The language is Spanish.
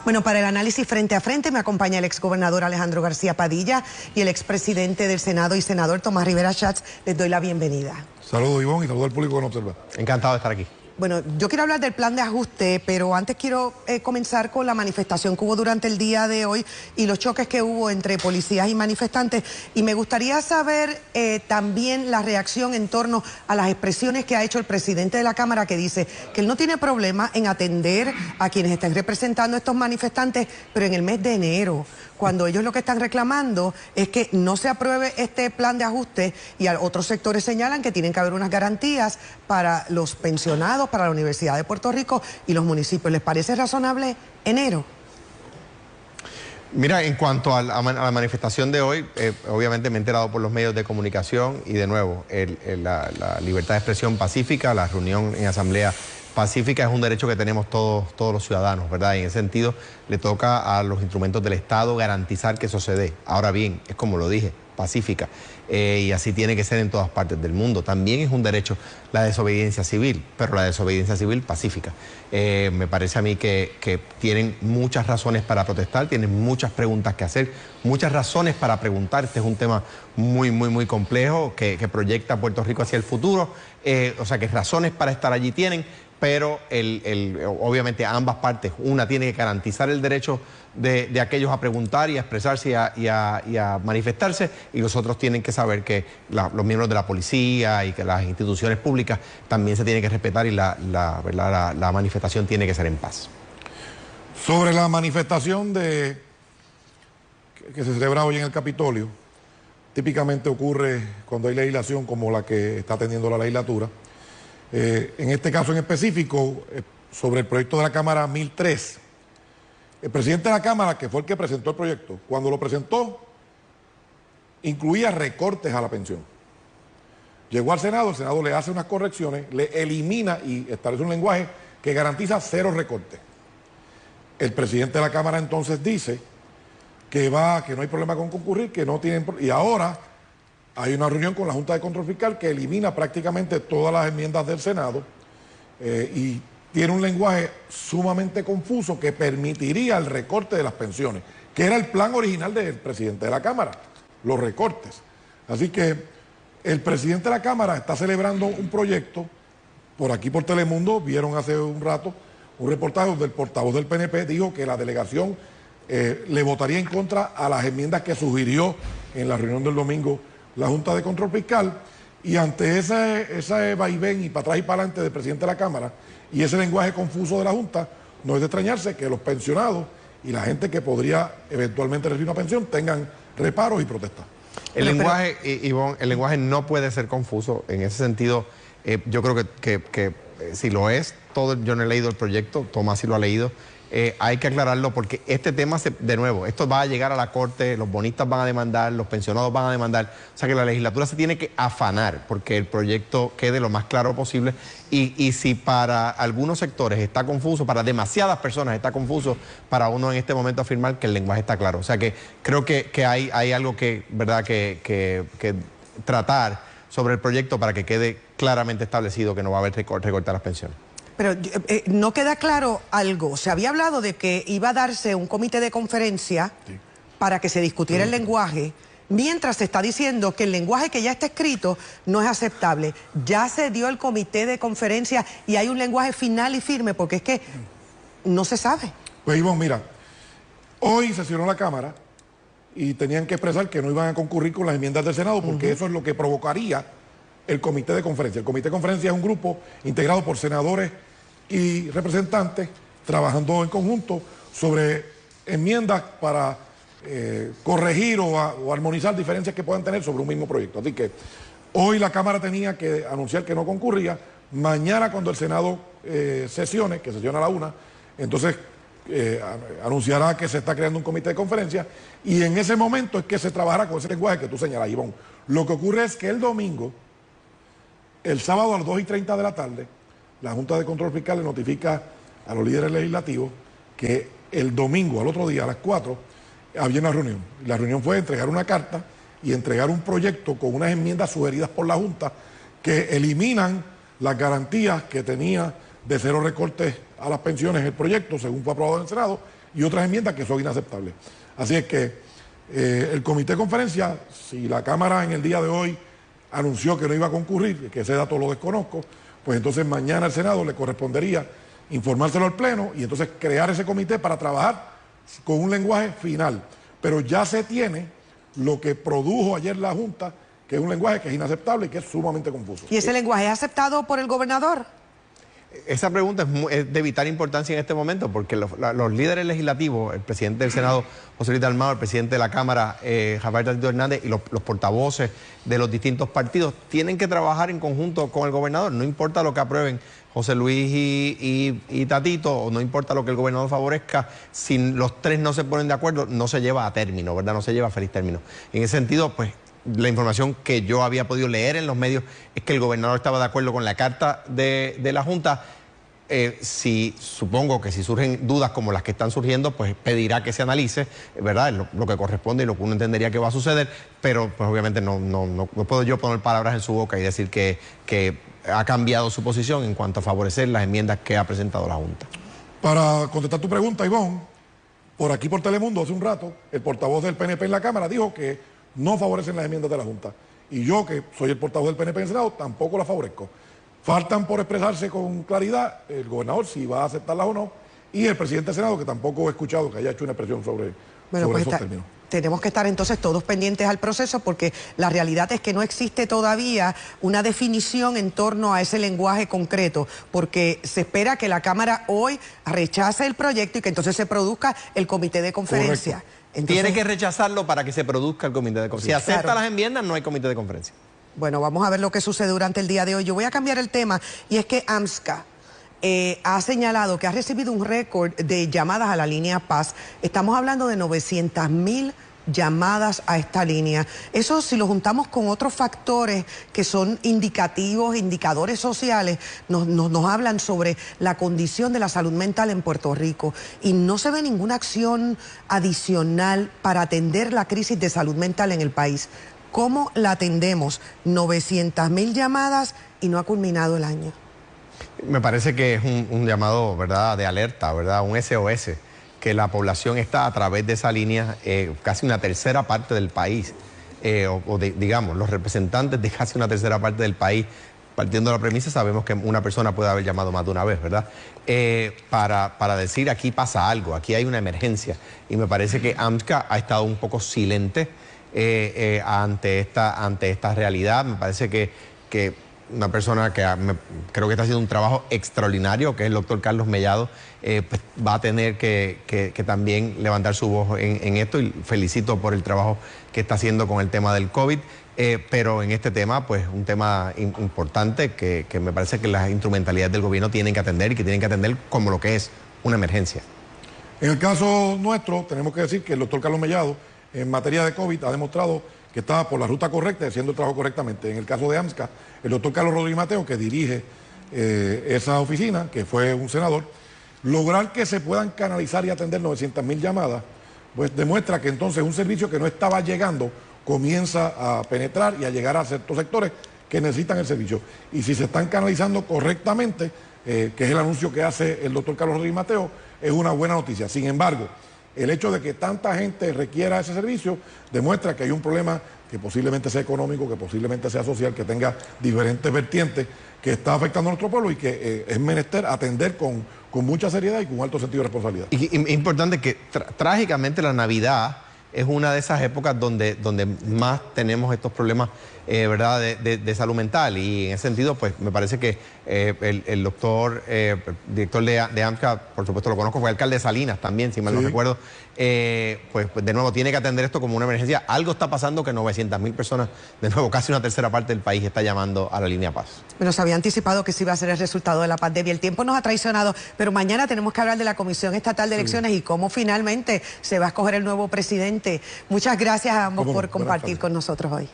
Bueno, para el análisis frente a frente me acompaña el exgobernador Alejandro García Padilla y el expresidente del Senado y senador Tomás Rivera Schatz. Les doy la bienvenida. Saludos, Ivonne, y saludos al público que nos observa. Encantado de estar aquí. Bueno, yo quiero hablar del plan de ajuste, pero antes quiero comenzar con la manifestación que hubo durante el día de hoy y los choques que hubo entre policías y manifestantes. Y me gustaría saber también la reacción en torno a las expresiones que ha hecho el presidente de la Cámara, que dice que él no tiene problema en atender a quienes estén representando a estos manifestantes, pero en el mes de enero, cuando ellos lo que están reclamando es que no se apruebe este plan de ajuste, y otros sectores señalan que tienen que haber unas garantías para los pensionados, para la Universidad de Puerto Rico y los municipios. ¿Les parece razonable enero? Mira, en cuanto a la manifestación de hoy, obviamente me he enterado por los medios de comunicación y de nuevo, la libertad de expresión pacífica, la reunión en asamblea pacífica es un derecho que tenemos todos los ciudadanos, ¿verdad? Y en ese sentido le toca a los instrumentos del Estado garantizar que eso se dé. Ahora bien, es como lo dije, pacífica. Y así tiene que ser en todas partes del mundo. También es un derecho la desobediencia civil, pero la desobediencia civil pacífica. Me parece a mí que tienen muchas razones para protestar, tienen muchas preguntas que hacer, muchas razones para preguntar. Este es un tema muy complejo que proyecta a Puerto Rico hacia el futuro. O sea que razones para estar allí tienen, pero obviamente ambas partes, una tiene que garantizar el derecho de aquellos a preguntar y a expresarse y a manifestarse, y los otros tienen que saber que los miembros de la policía y que las instituciones públicas también se tienen que respetar, y la manifestación tiene que ser en paz. Sobre la manifestación que se celebra hoy en el Capitolio, típicamente ocurre cuando hay legislación como la que está teniendo la legislatura. En este caso en específico, sobre el proyecto de la Cámara 1003, el presidente de la Cámara, que fue el que presentó el proyecto, cuando lo presentó, incluía recortes a la pensión. Llegó al Senado, el Senado le hace unas correcciones, le elimina y establece un lenguaje que garantiza 0 recortes. El presidente de la Cámara entonces dice que no hay problema con concurrir, que no tienen... Y ahora hay una reunión con la Junta de Control Fiscal que elimina prácticamente todas las enmiendas del Senado y tiene un lenguaje sumamente confuso que permitiría el recorte de las pensiones, que era el plan original del presidente de la Cámara, los recortes. Así que el presidente de la Cámara está celebrando un proyecto, por aquí por Telemundo, vieron hace un rato un reportaje donde el portavoz del PNP dijo que la delegación le votaría en contra a las enmiendas que sugirió en la reunión del domingo la Junta de Control Fiscal, y ante ese vaivén y para atrás y para adelante del presidente de la Cámara y ese lenguaje confuso de la Junta, no es de extrañarse que los pensionados y la gente que podría eventualmente recibir una pensión tengan reparos y protestas. El lenguaje, Ivonne, el lenguaje no puede ser confuso. En ese sentido, yo creo que si lo es, yo no he leído el proyecto, Tomás sí lo ha leído. Hay que aclararlo porque este tema, de nuevo, esto va a llegar a la Corte, los bonistas van a demandar, los pensionados van a demandar. O sea que la legislatura se tiene que afanar porque el proyecto quede lo más claro posible. Y si para algunos sectores está confuso, para demasiadas personas está confuso, para uno en este momento afirmar que el lenguaje está claro. O sea que creo que hay algo ¿verdad? que tratar sobre el proyecto para que quede claramente establecido que no va a haber recorte a las pensiones. Pero no queda claro algo. Se había hablado de que iba a darse un comité de conferencia para que se discutiera el lenguaje, mientras se está diciendo que el lenguaje que ya está escrito no es aceptable. Ya se dio el comité de conferencia y hay un lenguaje final y firme, porque es que no se sabe. Pues Ivonne, mira, hoy sesionó la Cámara y tenían que expresar que no iban a concurrir con las enmiendas del Senado, porque eso es lo que provocaría el comité de conferencia. El comité de conferencia es un grupo integrado por senadores y representantes trabajando en conjunto sobre enmiendas para corregir o armonizar diferencias que puedan tener sobre un mismo proyecto. Así que hoy la Cámara tenía que anunciar que no concurría. Mañana, cuando el Senado sesione, que sesiona a la 1, entonces anunciará que se está creando un comité de conferencia, y en ese momento es que se trabajará con ese lenguaje que tú señalas, Ivonne. Lo que ocurre es que el sábado a las 2:30 de la tarde, la Junta de Control Fiscal le notifica a los líderes legislativos que el domingo, al otro día, a las 4, había una reunión. La reunión fue entregar una carta y entregar un proyecto con unas enmiendas sugeridas por la Junta que eliminan las garantías que tenía de 0 recortes a las pensiones el proyecto, según fue aprobado en el Senado, y otras enmiendas que son inaceptables. Así es que el comité de conferencia, si la Cámara en el día de hoy anunció que no iba a concurrir, que ese dato lo desconozco, pues entonces mañana al Senado le correspondería informárselo al Pleno y entonces crear ese comité para trabajar con un lenguaje final. Pero ya se tiene lo que produjo ayer la Junta, que es un lenguaje que es inaceptable y que es sumamente confuso. ¿Y ese lenguaje es aceptado por el gobernador? Esa pregunta es de vital importancia en este momento porque los líderes legislativos, el presidente del Senado, José Luis Dalmau, el presidente de la Cámara, Rafael Tatito Hernández, y los portavoces de los distintos partidos tienen que trabajar en conjunto con el gobernador. No importa lo que aprueben José Luis y Tatito, o no importa lo que el gobernador favorezca, si los tres no se ponen de acuerdo, no se lleva a término, ¿verdad? No se lleva a feliz término. En ese sentido, pues, la información que yo había podido leer en los medios es que el gobernador estaba de acuerdo con la carta de la Junta. Supongo que si surgen dudas como las que están surgiendo, pues pedirá que se analice, ¿verdad? Lo que corresponde y lo que uno entendería que va a suceder, pero pues obviamente no puedo yo poner palabras en su boca y decir que ha cambiado su posición en cuanto a favorecer las enmiendas que ha presentado la Junta. Para contestar tu pregunta, Ivonne, por aquí por Telemundo hace un rato, el portavoz del PNP en la Cámara dijo que no favorecen las enmiendas de la Junta. Y yo, que soy el portavoz del PNP en el Senado, tampoco las favorezco. Faltan por expresarse con claridad el gobernador si va a aceptarlas o no, y el presidente del Senado, que tampoco he escuchado que haya hecho una expresión sobre esos términos. Tenemos que estar entonces todos pendientes al proceso porque la realidad es que no existe todavía una definición en torno a ese lenguaje concreto, porque se espera que la Cámara hoy rechace el proyecto y que entonces se produzca el comité de conferencia. Entonces, tiene que rechazarlo para que se produzca el comité de conferencia. Si acepta las enmiendas, no hay comité de conferencia. Bueno, vamos a ver lo que sucede durante el día de hoy. Yo voy a cambiar el tema y es que AMSCA ha señalado que ha recibido un récord de llamadas a la línea Paz. Estamos hablando de 900,000 llamadas a esta línea. Eso, si lo juntamos con otros factores que son indicativos, indicadores sociales, nos hablan sobre la condición de la salud mental en Puerto Rico y no se ve ninguna acción adicional para atender la crisis de salud mental en el país. ¿Cómo la atendemos? 900,000 llamadas y no ha culminado el año. Me parece que es un llamado, ¿verdad?, de alerta, ¿verdad?, un SOS, que la población está a través de esa línea, casi una tercera parte del país, digamos, los representantes de casi una tercera parte del país, partiendo de la premisa, sabemos que una persona puede haber llamado más de una vez, ¿verdad?, para decir aquí pasa algo, aquí hay una emergencia. Y me parece que AMSCA ha estado un poco silente ante esta realidad. Me parece que una persona que creo que está haciendo un trabajo extraordinario, que es el doctor Carlos Mellado, pues va a tener que también levantar su voz en esto, y felicito por el trabajo que está haciendo con el tema del COVID, pero en este tema, pues un tema importante que me parece que las instrumentalidades del gobierno tienen que atender y que tienen que atender como lo que es una emergencia. En el caso nuestro, tenemos que decir que el doctor Carlos Mellado, en materia de COVID, ha demostrado que estaba por la ruta correcta y haciendo el trabajo correctamente. En el caso de AMSCA, el doctor Carlos Rodríguez Mateo, que dirige esa oficina, que fue un senador, lograr que se puedan canalizar y atender 900,000 llamadas, pues demuestra que entonces un servicio que no estaba llegando comienza a penetrar y a llegar a ciertos sectores que necesitan el servicio. Y si se están canalizando correctamente, que es el anuncio que hace el doctor Carlos Rodríguez Mateo, es una buena noticia. Sin embargo, el hecho de que tanta gente requiera ese servicio demuestra que hay un problema que posiblemente sea económico, que posiblemente sea social, que tenga diferentes vertientes, que está afectando a nuestro pueblo y que es menester atender con mucha seriedad y con alto sentido de responsabilidad. Y es importante que trágicamente la Navidad es una de esas épocas donde más tenemos estos problemas, ¿verdad?, de salud mental, y en ese sentido, pues me parece que el doctor, director de AMSCA, por supuesto lo conozco, fue alcalde de Salinas también, si mal no recuerdo, pues de nuevo tiene que atender esto como una emergencia. Algo está pasando que 900,000 personas, de nuevo casi una tercera parte del país, está llamando a la línea Paz. Bueno, se había anticipado que sí iba a ser el resultado de la pandemia. El tiempo nos ha traicionado, pero mañana tenemos que hablar de la Comisión Estatal de Elecciones y cómo finalmente se va a escoger el nuevo presidente. Muchas gracias a ambos por compartir con nosotros hoy.